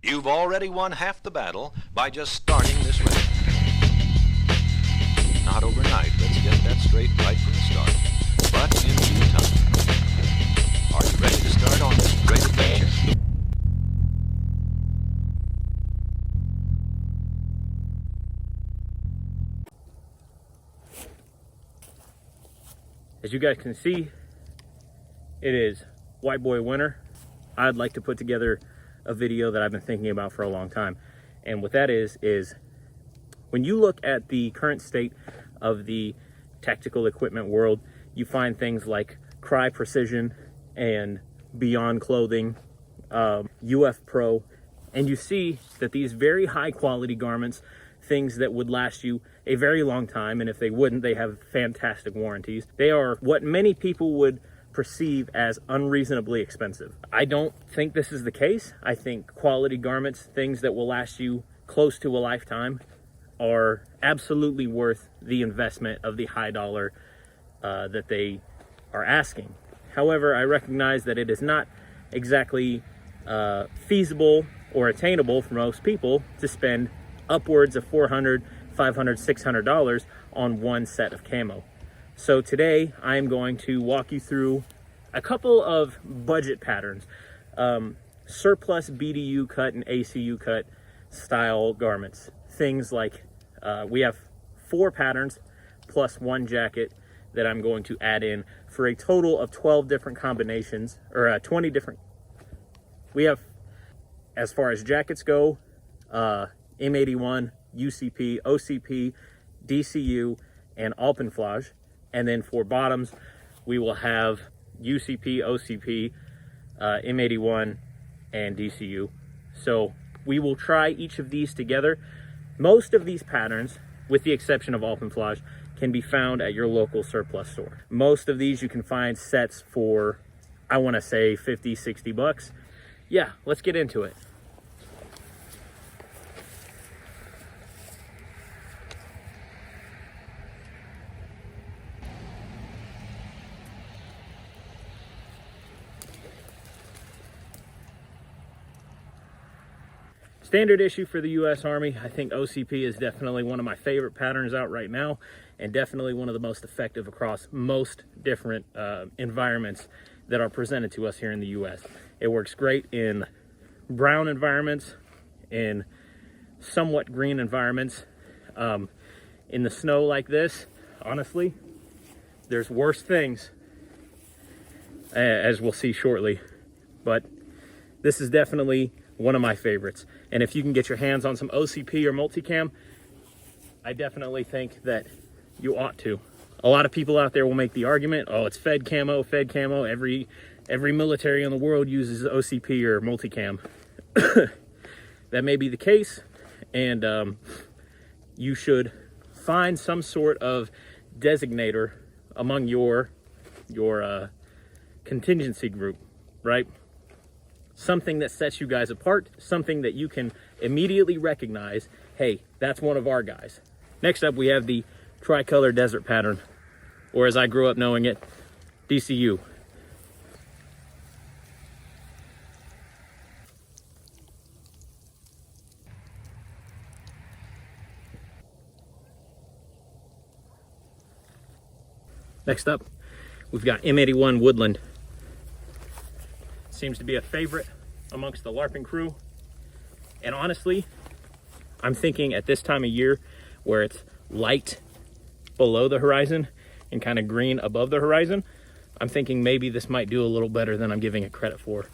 You've already won half the battle by just starting this race. Not overnight, let's get that straight right from the start, but in due time. Are you ready to start on this great adventure? As you guys can see, it is white boy winter. I'd like to put together a video that I've been thinking about for a long time. And what that is when you look at the current state of the tactical equipment world, you find things like Cry Precision and Beyond Clothing, UF Pro, and you see that these very high quality garments, things that would last you a very long time, and if they wouldn't, they have fantastic warranties. They are what many people would perceive as unreasonably expensive. I don't think this is the case. I think quality garments, things that will last you close to a lifetime, are absolutely worth the investment of the high dollar that they are asking. However, I recognize that it is not exactly feasible or attainable for most people to spend upwards of $400, $500, $600 on one set of camo. So today I am going to walk you through a couple of budget patterns, surplus BDU cut and ACU cut style garments. Things like we have 4 patterns plus 1 jacket that I'm going to add in for a total of 12 different combinations, or 20 different. We have, as far as jackets go, M81, UCP, OCP, DCU, and Alpenflage. And then for bottoms, we will have UCP, OCP, M81, and DCU. So we will try each of these together. Most of these patterns, with the exception of Alpenflage, can be found at your local surplus store. Most of these you can find sets for, I want to say, 50, 60 bucks. Yeah, let's get into it. Standard issue for the U.S. Army. I think OCP is definitely one of my favorite patterns out right now, and definitely one of the most effective across most different environments that are presented to us here in the U.S. It works great in brown environments, in somewhat green environments. In the snow like this, honestly, there's worse things, as we'll see shortly, but this is definitely one of my favorites. And if you can get your hands on some OCP or Multicam, I definitely think that you ought to. A lot of people out there will make the argument, oh, it's Fed camo. Every military in the world uses OCP or Multicam. That may be the case, and you should find some sort of designator among your contingency group, right? Something that sets you guys apart, something that you can immediately recognize, hey, that's one of our guys. Next up, we have the Tricolor desert pattern, or as I grew up knowing it, DCU. Next up, we've got M81 Woodland. Seems to be a favorite amongst the LARPing crew. And honestly, I'm thinking at this time of year where it's light below the horizon and kind of green above the horizon, I'm thinking maybe this might do a little better than I'm giving it credit for.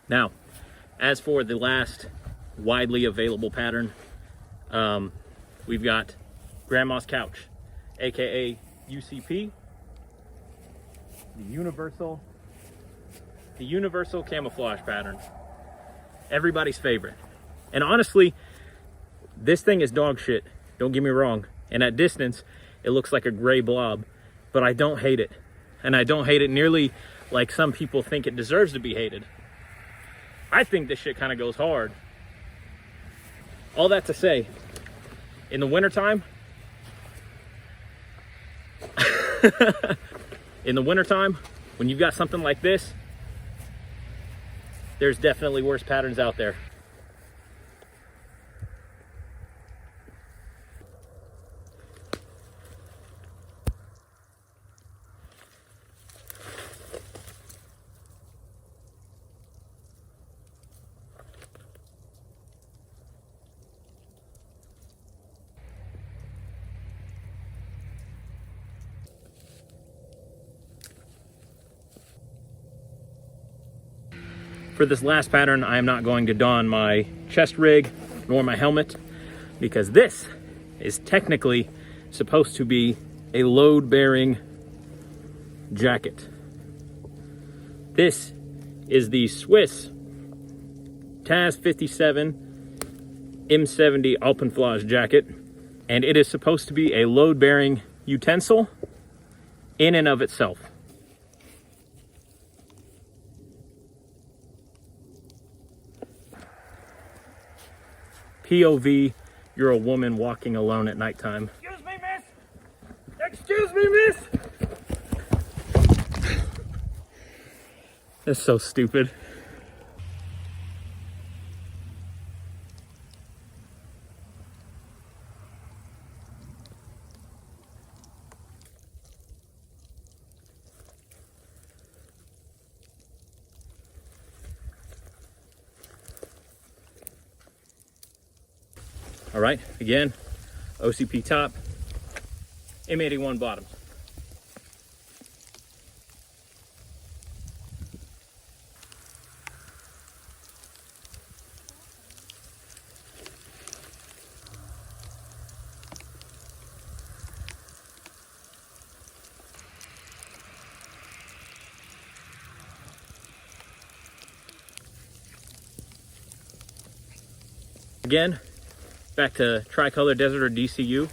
Now, as for the last widely available pattern, we've got Grandma's Couch, aka UCP, the universal camouflage pattern. Everybody's favorite. And honestly, this thing is dog shit. Don't get me wrong. and at distance it looks like a gray blob, but I don't hate it. And I don't hate it nearly like some people think it deserves to be hated. I think this shit kind of goes hard. All that to say, in the wintertime, when you've got something like this, there's definitely worse patterns out there. For this last pattern, I am not going to don my chest rig nor my helmet, because this is technically supposed to be a load-bearing jacket. This is the Swiss TAS 57 M70 Alpenflage jacket, and it is supposed to be a load-bearing utensil in and of itself. POV, you're a woman walking alone at nighttime. Excuse me, miss! Excuse me, miss! That's so stupid. All right, again, OCP top, M81 bottoms. Again, back to Tricolor Desert or DCU.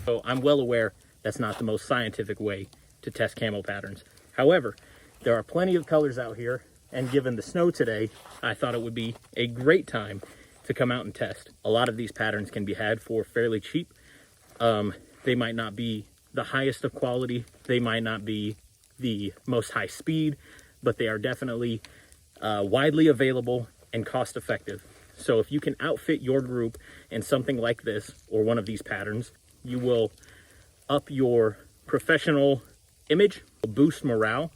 So I'm well aware that's not the most scientific way to test camo patterns. However, there are plenty of colors out here, and given the snow today, I thought it would be a great time to come out and test. A lot of these patterns can be had for fairly cheap. They might not be the highest of quality, they might not be the most high speed, but they are definitely widely available and cost effective. So if you can outfit your group in something like this or one of these patterns, you will up your professional image, boost morale.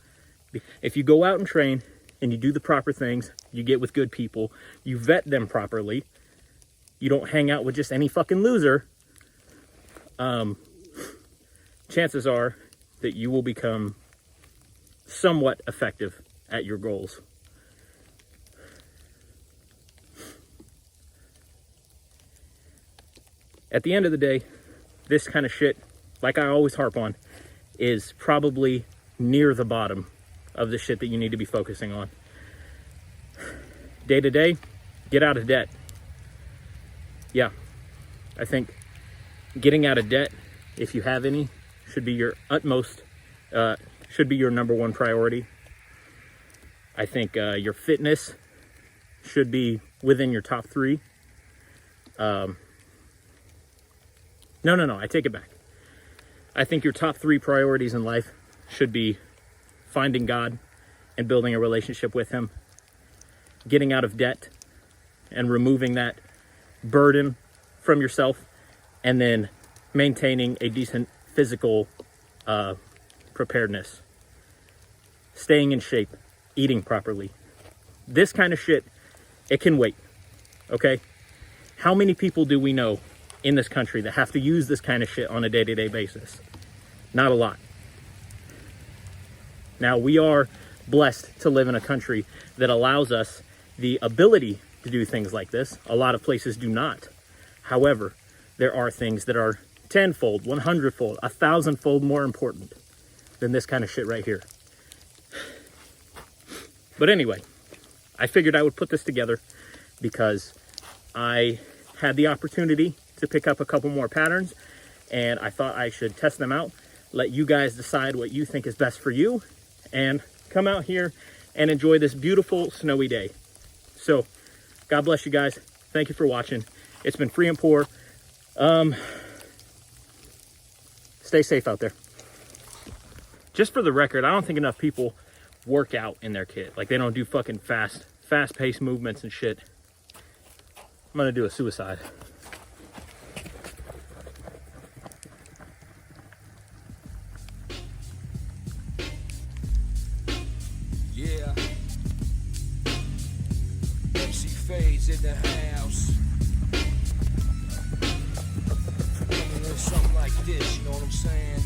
If you go out and train and you do the proper things, you get with good people, you vet them properly, you don't hang out with just any fucking loser, chances are that you will become somewhat effective at your goals. At the end of the day, this kind of shit, like I always harp on, is probably near the bottom of the shit that you need to be focusing on. Day to day, get out of debt. Yeah, I think getting out of debt, if you have any, should be your utmost, should be your number one priority. I think your fitness should be within your top three. No, I take it back. I think your top three priorities in life should be finding God and building a relationship with Him, getting out of debt and removing that burden from yourself, and then maintaining a decent physical preparedness, staying in shape, eating properly. This kind of shit, it can wait, okay? How many people do we know in this country that have to use this kind of shit on a day-to-day basis? Not a lot. Now, we are blessed to live in a country that allows us the ability to do things like this. A lot of places do not. However, there are things that are tenfold, 100-fold, 1,000-fold more important than this kind of shit right here. But anyway, I figured I would put this together because I had the opportunity to pick up a couple more patterns, and I thought I should test them out, let you guys decide what you think is best for you, and come out here and enjoy this beautiful snowy day. So, God bless you guys. Thank you for watching. It's been Free and Poor. Stay safe out there. Just for the record, I don't think enough people work out in their kit. Like, they don't do fucking fast-paced movements and shit. I'm gonna do a suicide. Yeah. MC Fades in the house. Something like this, you know what I'm saying?